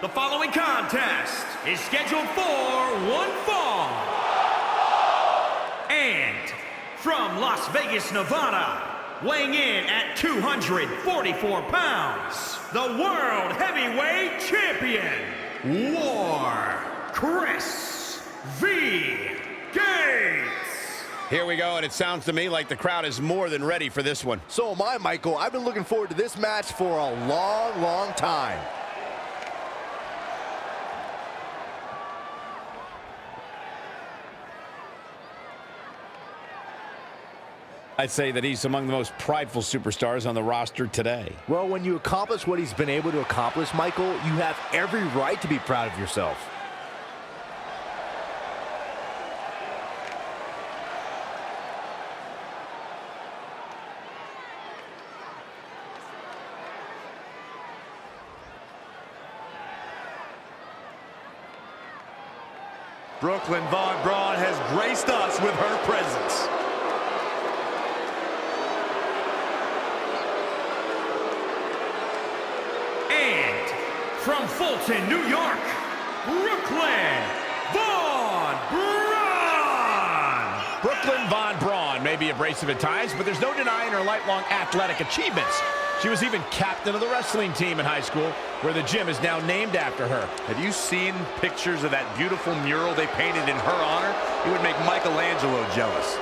The following contest is scheduled for one fall. And from Las Vegas, Nevada, weighing in at 244 pounds, the World Heavyweight Champion, War Chris V. Gates. Here we go, and it sounds to me like the crowd is more than ready for this one. So am I, Michael. I've been looking forward to this match for a long, long time. I'd say that he's among the most prideful superstars on the roster today. Well, when you accomplish what he's been able to accomplish, Michael, you have every right to be proud of yourself. Brooklyn Von Braun has graced us with her presence. And from Fulton, New York, Brooklyn Von Braun. Brooklyn Von Braun may be abrasive at times, but there's no denying her lifelong athletic achievements. She was even captain of the wrestling team in high school, where the gym is now named after her. Have you seen pictures of that beautiful mural they painted in her honor? It would make Michelangelo jealous.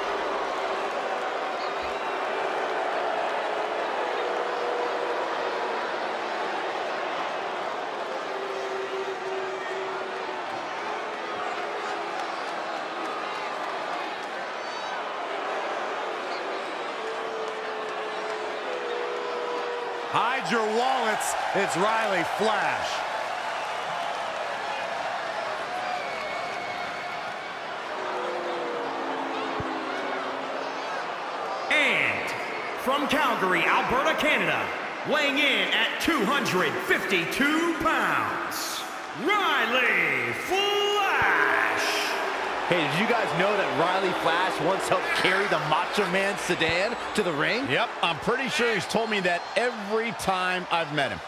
Hide your wallets, it's Riley Flash. And from Calgary, Alberta, Canada, weighing in at 252 pounds, Riley Flash. Hey, did you guys know that Riley Flash once helped carry the Macho Man sedan to the ring? Yep, I'm pretty sure he's told me that every time I've met him.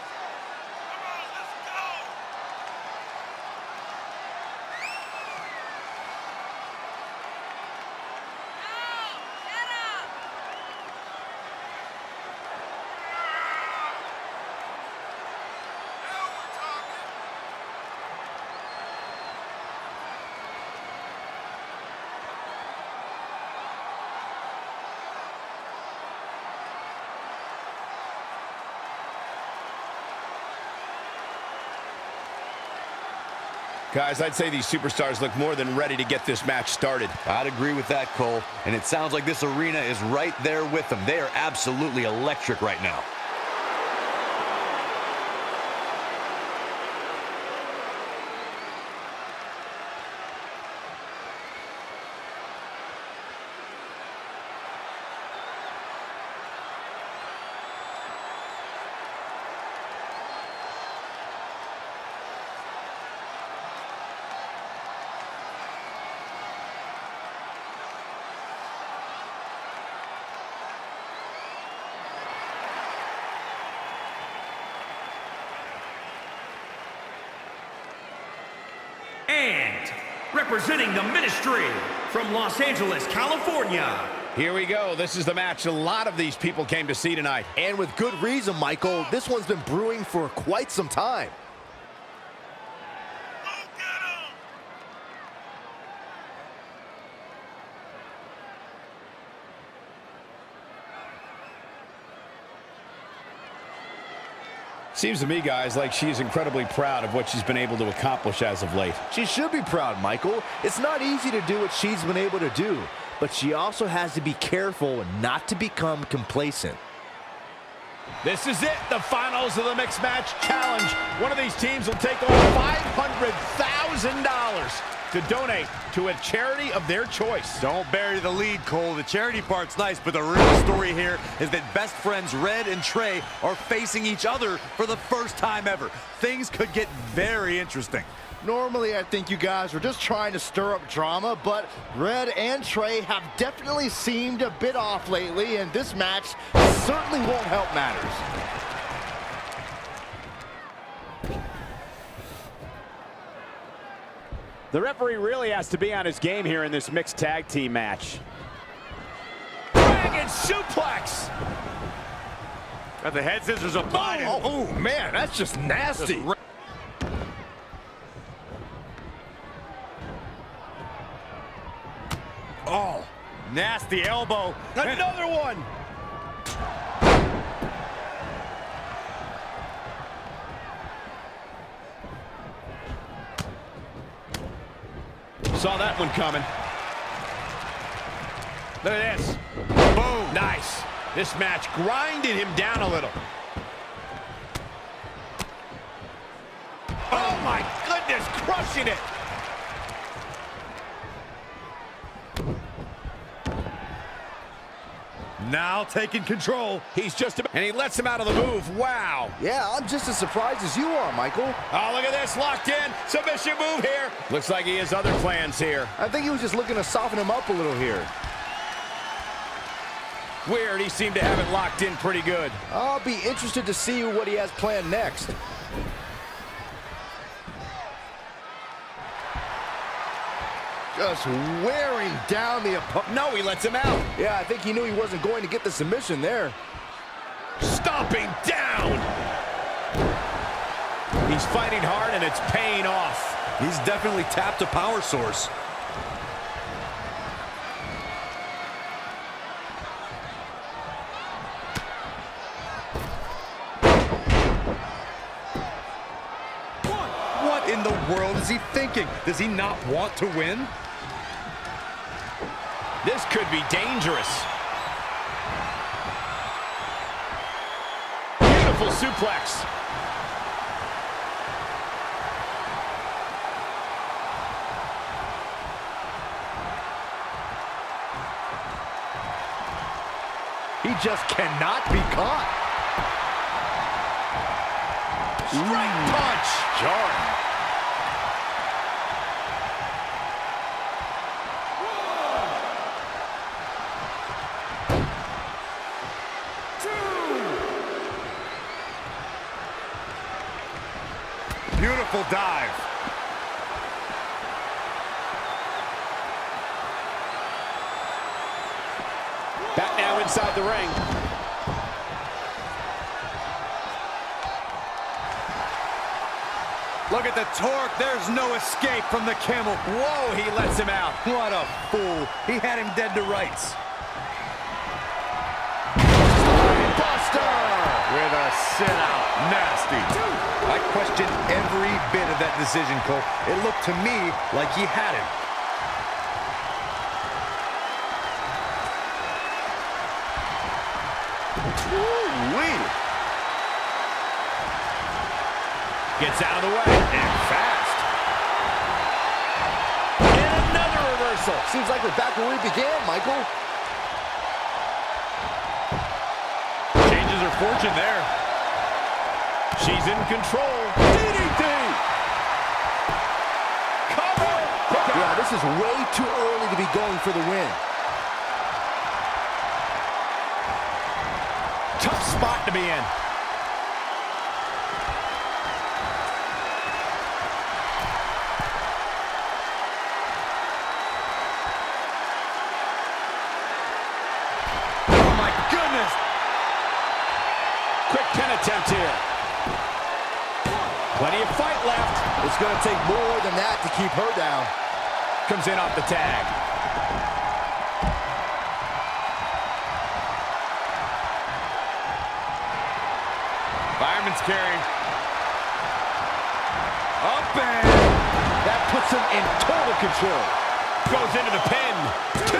Guys, I'd say these superstars look more than ready to get this match started. I'd agree with that, Cole. And it sounds like this arena is right there with them. They are absolutely electric right now. And representing the Ministry from Los Angeles, California. Here we go. This is the match a lot of these people came to see tonight. And with good reason, Michael. This one's been brewing for quite some time. Seems to me, guys, like she's incredibly proud of what she's been able to accomplish as of late. She should be proud, Michael. It's not easy to do what she's been able to do, but she also has to be careful not to become complacent. This is it, the finals of the Mixed Match Challenge. One of these teams will take on $500,000 to donate to a charity of their choice. Don't bury the lead, Cole. The charity part's nice, but the real story here is that best friends Red and Trey are facing each other for the first time ever. Things could get very interesting. Normally, I think you guys are just trying to stir up drama, but Red and Trey have definitely seemed a bit off lately, and this match certainly won't help matters. The referee really has to be on his game here in this mixed tag team match. Dragon suplex. Got the head scissors applied. Oh, man, that's just nasty. Oh, nasty elbow. Another one. Saw that one coming. Look at this. Boom. Nice. This match grinded him down a little. Oh my goodness, crushing it. Now taking control. He's just about, and he lets him out of the move. Wow. Yeah, I'm just as surprised as you are, Michael. Oh, look at this, locked in. Submission move here. Looks like he has other plans here. I think he was just looking to soften him up a little here. Weird, he seemed to have it locked in pretty good. I'll be interested to see what he has planned next. Just wearing down the opponent. No, he lets him out. Yeah, I think he knew he wasn't going to get the submission there. Stomping down. He's fighting hard and it's paying off. He's definitely tapped a power source. What in the world is he thinking? Does he not want to win? This could be dangerous. Beautiful suplex. He just cannot be caught. Straight punch. Jarring. Beautiful dive. Back now inside the ring. Look at the torque. There's no escape from the camel. Whoa, he lets him out. What a fool. He had him dead to rights. Buster! With a sit-out. Nasty. I question every bit of that decision, Cole. It looked to me like he had him. Woo-wee. Gets out of the way. And fast. And another reversal. Seems like we're back where we began, Michael. Changes her fortune there. She's in control. DDT! Cover. Yeah, this is way too early to be going for the win. Tough spot to be in. Oh, my goodness. Quick pin attempt here. Plenty of fight left. It's going to take more than that to keep her down. Comes in off the tag. Fireman's carry. Up and... That puts him in total control. Goes into the pin. 2.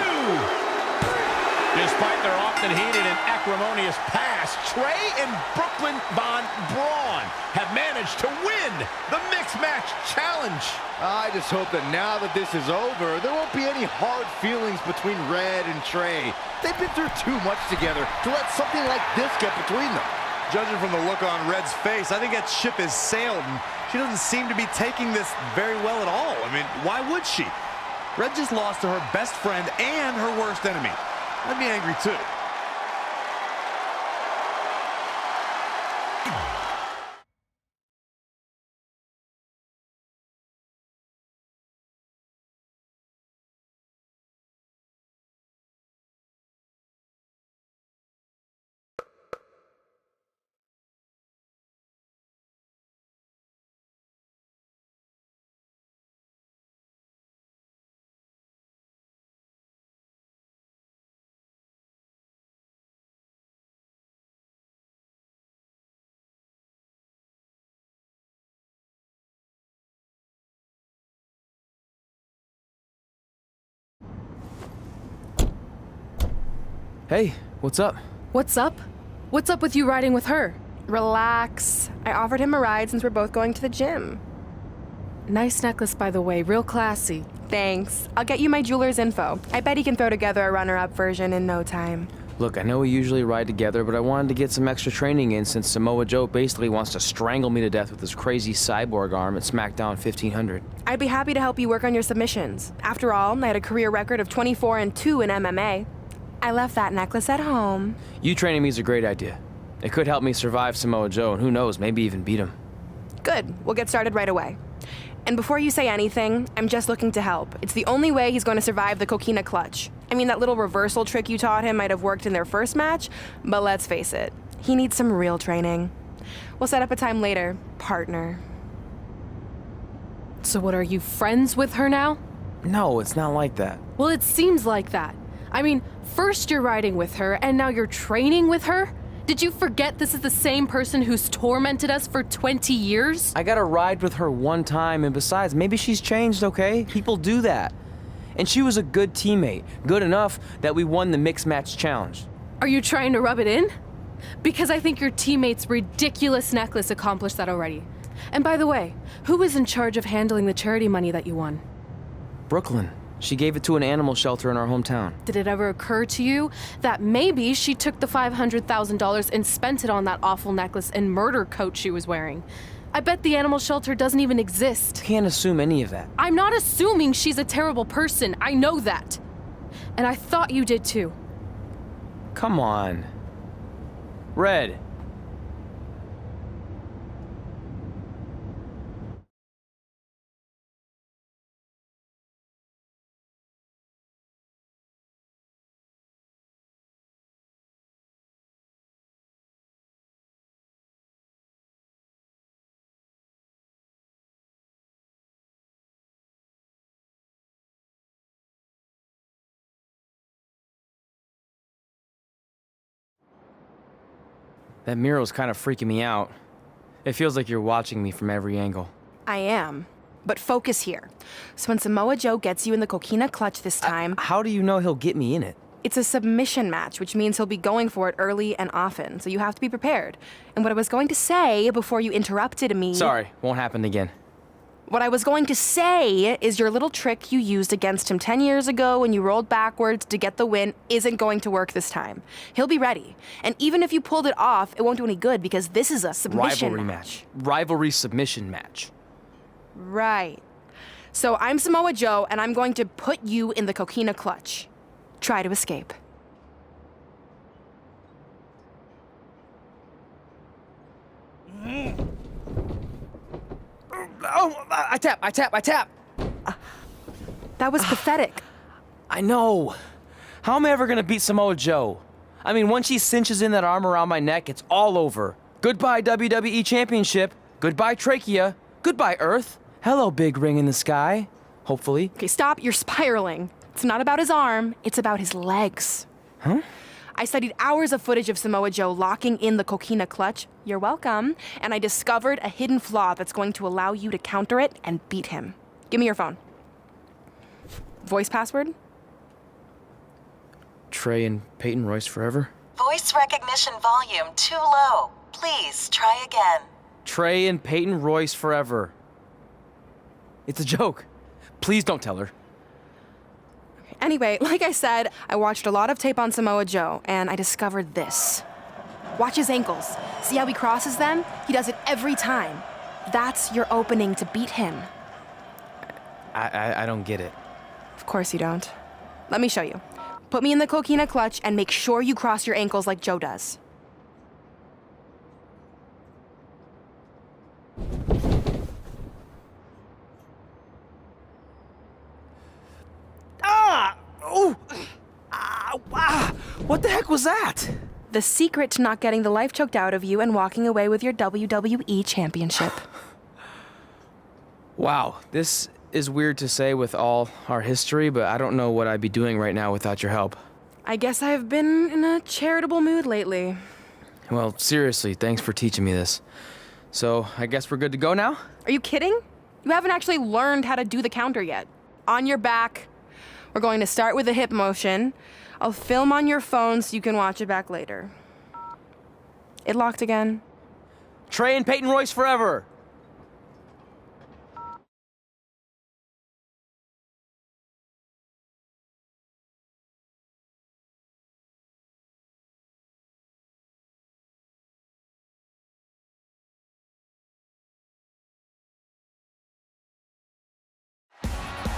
Despite their often heated and acrimonious past, Trey and Brooklyn Von Braun have managed to win the Mixed Match Challenge. I just hope that now that this is over, there won't be any hard feelings between Red and Trey. They've been through too much together to let something like this get between them. Judging from the look on Red's face, I think that ship has sailed, and she doesn't seem to be taking this very well at all. I mean, why would she? Red just lost to her best friend and her worst enemy. I'd be angry too. Hey, what's up? What's up? What's up with you riding with her? Relax. I offered him a ride since we're both going to the gym. Nice necklace, by the way. Real classy. Thanks. I'll get you my jeweler's info. I bet he can throw together a runner-up version in no time. Look, I know we usually ride together, but I wanted to get some extra training in since Samoa Joe basically wants to strangle me to death with his crazy cyborg arm at SmackDown 1500. I'd be happy to help you work on your submissions. After all, I had a career record of 24-2 in MMA. I left that necklace at home. You training me is a great idea. It could help me survive Samoa Joe, and who knows, maybe even beat him. Good. We'll get started right away. And before you say anything, I'm just looking to help. It's the only way he's going to survive the coquina clutch. I mean, that little reversal trick you taught him might have worked in their first match, but let's face it, he needs some real training. We'll set up a time later, partner. So what, are you friends with her now? No, it's not like that. Well, it seems like that. I mean, first you're riding with her, and now you're training with her? Did you forget this is the same person who's tormented us for 20 years? I got to ride with her one time, and besides, maybe she's changed, okay? People do that. And she was a good teammate, good enough that we won the mixed match challenge. Are you trying to rub it in? Because I think your teammate's ridiculous necklace accomplished that already. And by the way, who was in charge of handling the charity money that you won? Brooklyn. She gave it to an animal shelter in our hometown. Did it ever occur to you that maybe she took the $500,000 and spent it on that awful necklace and murder coat she was wearing? I bet the animal shelter doesn't even exist. Can't assume any of that. I'm not assuming she's a terrible person. I know that. And I thought you did too. Come on. Red. That mural's kind of freaking me out. It feels like you're watching me from every angle. I am. But focus here. So when Samoa Joe gets you in the coquina clutch this time... How do you know he'll get me in it? It's a submission match, which means he'll be going for it early and often, so you have to be prepared. And what I was going to say before you interrupted me... Sorry, won't happen again. What I was going to say is your little trick you used against him 10 years ago when you rolled backwards to get the win isn't going to work this time. He'll be ready. And even if you pulled it off, it won't do any good because this is a submission Rivalry match. Rivalry submission match. Right. So I'm Samoa Joe, and I'm going to put you in the coquina clutch. Try to escape. Oh, I tap. That was pathetic. I know. How am I ever gonna beat Samoa Joe? I mean, once she cinches in that arm around my neck, it's all over. Goodbye, WWE Championship. Goodbye, Trachea. Goodbye, Earth. Hello, big ring in the sky. Hopefully. Okay, stop. You're spiraling. It's not about his arm. It's about his legs. Huh? I studied hours of footage of Samoa Joe locking in the coquina clutch. You're welcome. And I discovered a hidden flaw that's going to allow you to counter it and beat him. Give me your phone. Voice password? Trey and Peyton Royce forever? Voice recognition volume too low. Please try again. Trey and Peyton Royce forever. It's a joke. Please don't tell her. Anyway, like I said, I watched a lot of tape on Samoa Joe, and I discovered this. Watch his ankles. See how he crosses them? He does it every time. That's your opening to beat him. I don't get it. Of course you don't. Let me show you. Put me in the coquina clutch and make sure you cross your ankles like Joe does. What the heck was that? The secret to not getting the life choked out of you and walking away with your WWE championship. Wow, this is weird to say with all our history, but I don't know what I'd be doing right now without your help. I guess I've been in a charitable mood lately. Well, seriously, thanks for teaching me this. So, I guess we're good to go now? Are you kidding? You haven't actually learned how to do the counter yet. On your back. We're going to start with a hip motion. I'll film on your phone so you can watch it back later. It locked again. Trey and Peyton Royce forever.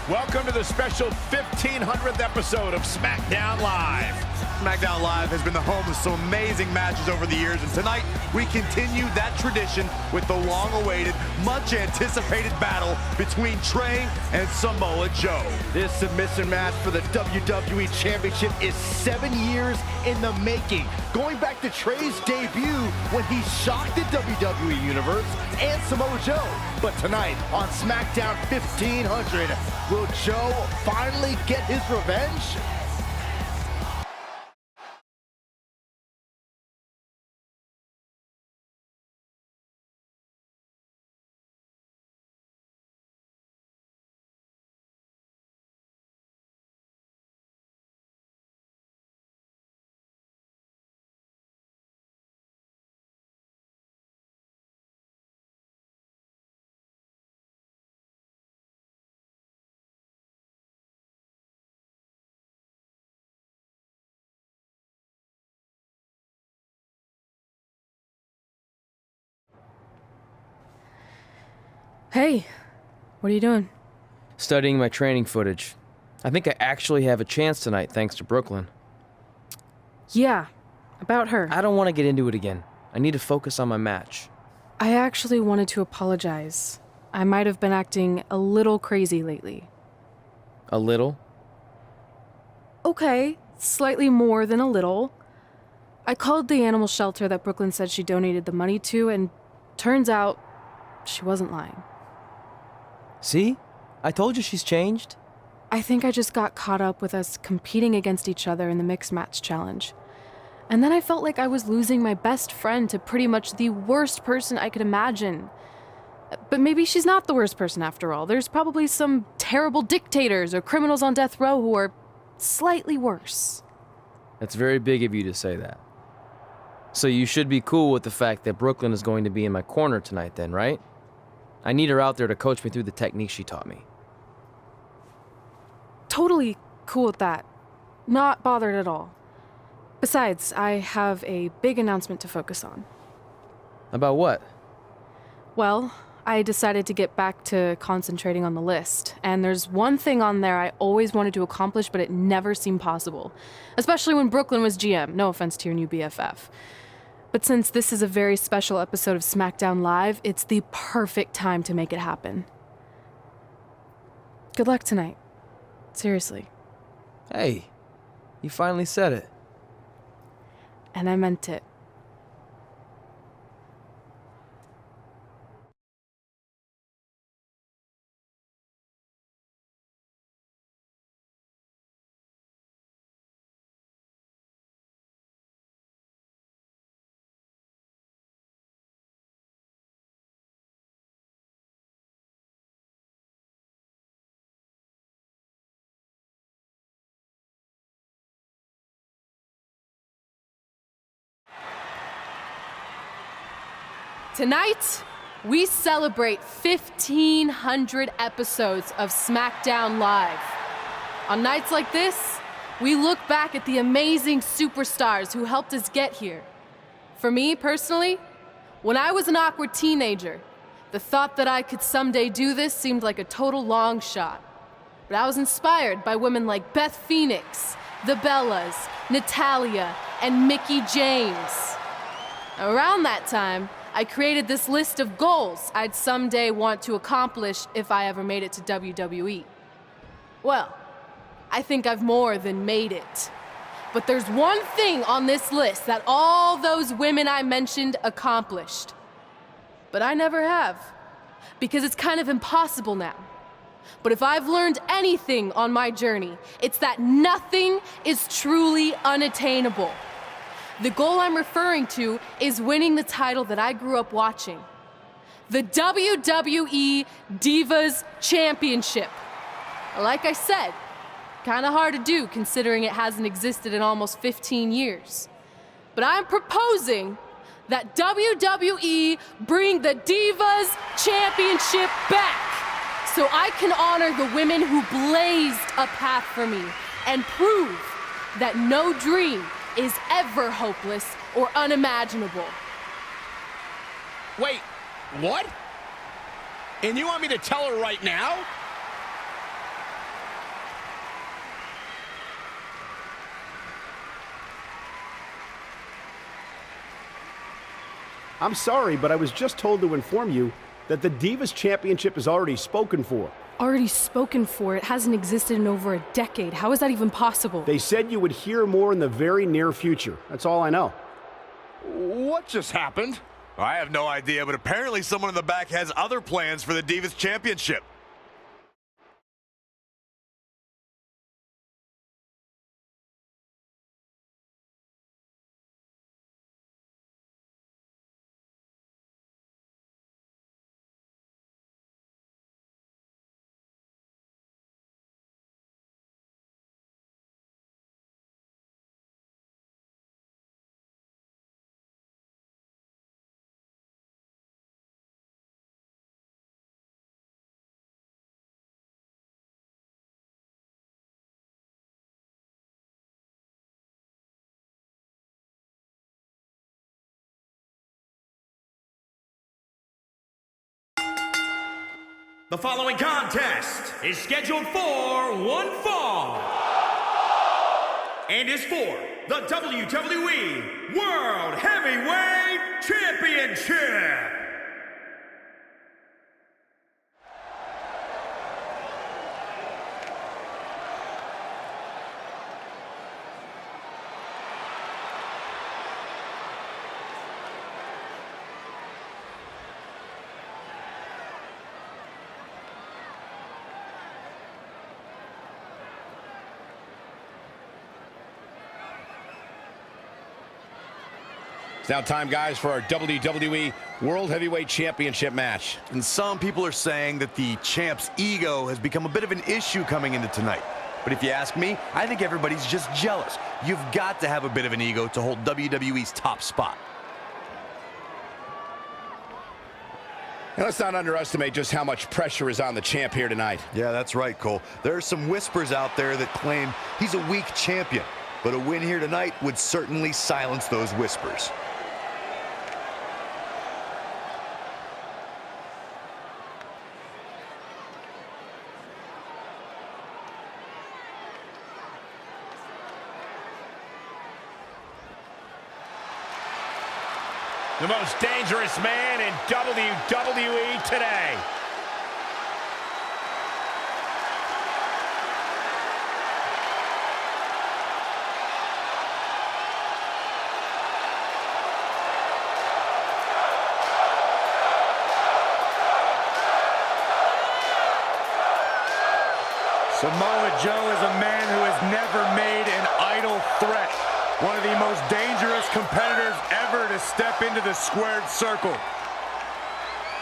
Welcome to the special 1500th episode of SmackDown Live. SmackDown Live has been the home of some amazing matches over the years, and tonight we continue that tradition with the long-awaited, much-anticipated battle between Trey and Samoa Joe. This submission match for the WWE Championship is 7 years in the making, going back to Trey's debut when he shocked the WWE Universe and Samoa Joe. But tonight on SmackDown 1500, will Joe finally get his revenge? Hey, what are you doing? Studying my training footage. I think I actually have a chance tonight thanks to Brooklyn. Yeah, about her. I don't want to get into it again. I need to focus on my match. I actually wanted to apologize. I might have been acting a little crazy lately. A little? Okay, slightly more than a little. I called the animal shelter that Brooklyn said she donated the money to, and turns out she wasn't lying. See? I told you she's changed. I think I just got caught up with us competing against each other in the mixed match challenge. And then I felt like I was losing my best friend to pretty much the worst person I could imagine. But maybe she's not the worst person after all. There's probably some terrible dictators or criminals on death row who are slightly worse. That's very big of you to say that. So you should be cool with the fact that Brooklyn is going to be in my corner tonight then, right? I need her out there to coach me through the technique she taught me. Totally cool with that. Not bothered at all. Besides, I have a big announcement to focus on. About what? Well, I decided to get back to concentrating on the list, and there's one thing on there I always wanted to accomplish, but it never seemed possible. Especially when Brooklyn was GM, no offense to your new BFF. But since this is a very special episode of SmackDown Live, it's the perfect time to make it happen. Good luck tonight. Seriously. Hey, you finally said it. And I meant it. Tonight, we celebrate 1,500 episodes of SmackDown Live. On nights like this, we look back at the amazing superstars who helped us get here. For me, personally, when I was an awkward teenager, the thought that I could someday do this seemed like a total long shot. But I was inspired by women like Beth Phoenix, the Bellas, Natalia, and Mickie James. Around that time, I created this list of goals I'd someday want to accomplish if I ever made it to WWE. Well, I think I've more than made it. But there's one thing on this list that all those women I mentioned accomplished. But I never have, because it's kind of impossible now. But if I've learned anything on my journey, it's that nothing is truly unattainable. The goal I'm referring to is winning the title that I grew up watching. The WWE Divas Championship. Like I said, Kinda hard to do considering it hasn't existed in almost 15 years. But I'm proposing that WWE bring the Divas Championship back so I can honor the women who blazed a path for me and prove that no dream is ever hopeless or unimaginable. Wait, what? And you want me to tell her right now? I'm sorry, but I was just told to inform you that the Divas Championship is already spoken for. Already spoken for? It hasn't existed in over a decade. How is that even possible? They said you would hear more in the very near future. That's all I know. What just happened? I have no idea, but apparently someone in the back has other plans for the Divas Championship. The following contest is scheduled for one fall and is for the WWE World Heavyweight Championship. It's now time, guys, for our WWE World Heavyweight Championship match. And some people are saying that the champ's ego has become a bit of an issue coming into tonight. But if you ask me, I think everybody's just jealous. You've got to have a bit of an ego to hold WWE's top spot. And let's not underestimate just how much pressure is on the champ here tonight. Yeah, that's right, Cole. There are some whispers out there that claim he's a weak champion, but a win here tonight would certainly silence those whispers. The most dangerous man in WWE today. Samoa Joe is a man who has never made an idle threat. One of the most dangerous competitors ever to step into the squared circle.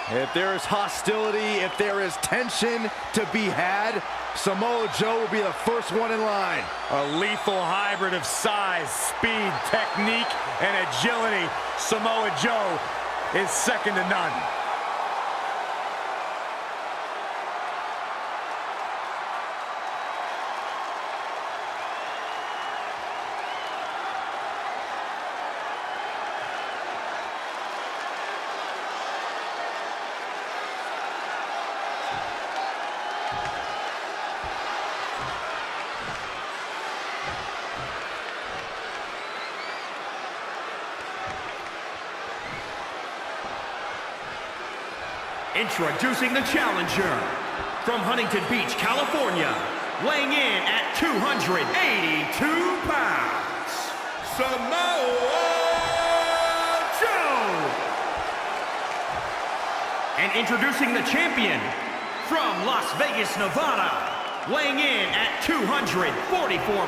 If there is hostility, if there is tension to be had, Samoa Joe will be the first one in line. A lethal hybrid of size, speed, technique, and agility. Samoa Joe is second to none. Introducing the challenger from Huntington Beach, California, weighing in at 282 pounds, Samoa Joe. And introducing the champion from Las Vegas, Nevada, weighing in at 244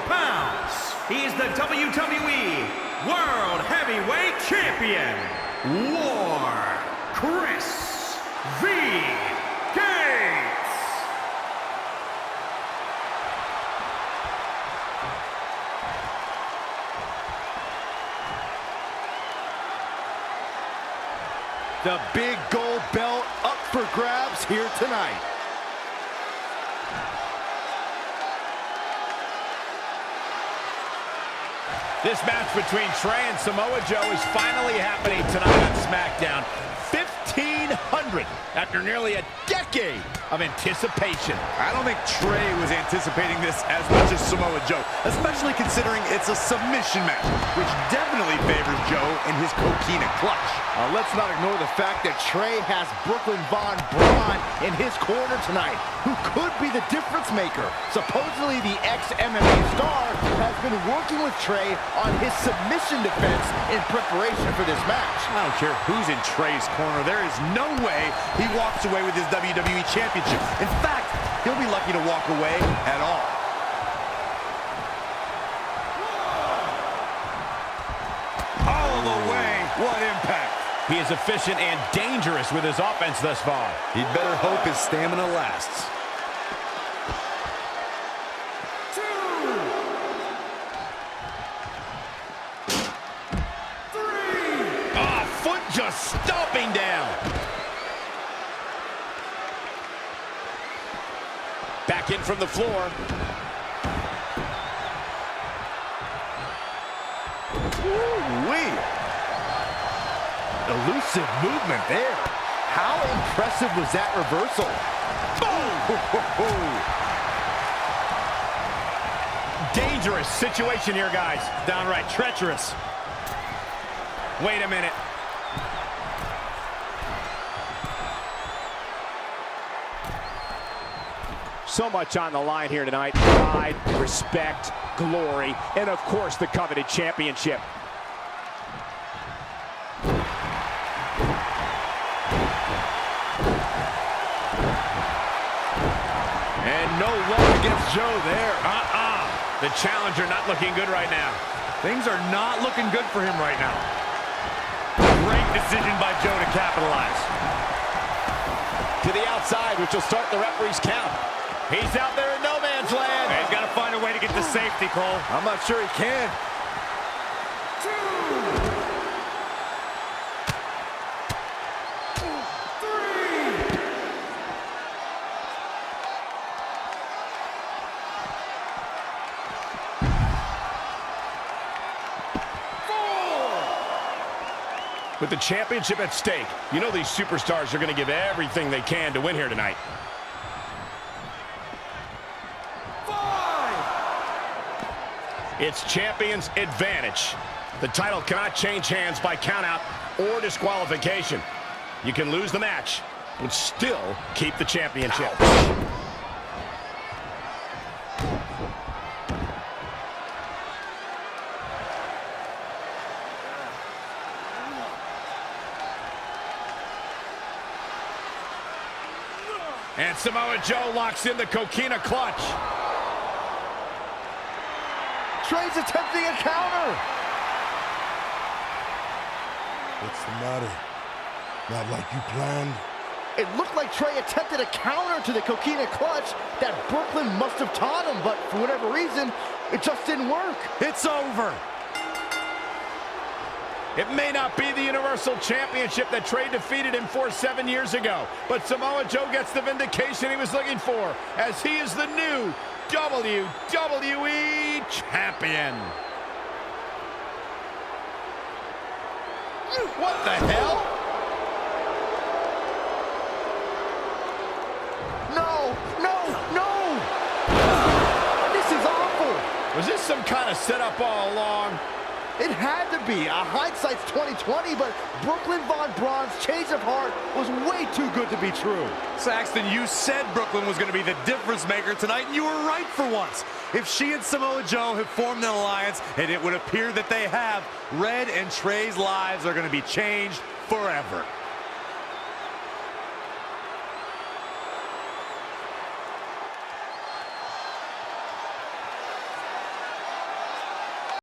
pounds, he is the WWE World Heavyweight Champion, War Chris V. Gates. The big gold belt up for grabs here tonight. This match between Trey and Samoa Joe is finally happening tonight on SmackDown. 1,500 after nearly a decade of anticipation. I don't think Trey was anticipating this as much as Samoa Joe, especially considering it's a submission match, which definitely favors Joe in his coquina clutch. Let's not ignore the fact that Trey has Brooklyn Von Braun in his corner tonight, who could be the difference maker. Supposedly the ex-MMA star has been working with Trey on his submission defense in preparation for this match. I don't care who's in Trey's corner. There is no way he walks away with his WWE Championship. In fact, he'll be lucky to walk away at all. All the way. What impact. He is efficient and dangerous with his offense thus far. He'd better hope his stamina lasts. Just stomping down. Back in from the floor. Ooh-wee. Elusive movement there. How impressive was that reversal? Boom! Dangerous situation here, guys. Downright treacherous. Wait a minute. So much on the line here tonight. Pride, respect, glory, and of course the coveted championship. And no love against Joe there. The challenger not looking good right now. Things are not looking good for him right now. Great decision by Joe to capitalize. To the outside, which will start the referee's count. He's out there in no man's land. He's got to find a way to get to safety, Cole. I'm not sure he can. With the championship at stake, you know these superstars are going to give everything they can to win here tonight. 5. It's champion's advantage. The title cannot change hands by countout or disqualification. You can lose the match, but still keep the championship. Ouch. And Samoa Joe locks in the coquina clutch. Trey's attempting a counter. What's the matter? Not like you planned? It looked like Trey attempted a counter to the coquina clutch that Brooklyn must have taught him, but for whatever reason, it just didn't work. It's over. It may not be the Universal Championship that Trey defeated him for 7 years ago, but Samoa Joe gets the vindication he was looking for, as he is the new WWE Champion. What the hell? No! This is awful! Was this some kind of setup all along? It had to be. Hindsight's 20/20, but Brooklyn Von Braun's change of heart was way too good to be true. Saxton, you said Brooklyn was going to be the difference maker tonight, and you were right for once. If she and Samoa Joe have formed an alliance, and it would appear that they have, Red and Trey's lives are going to be changed forever.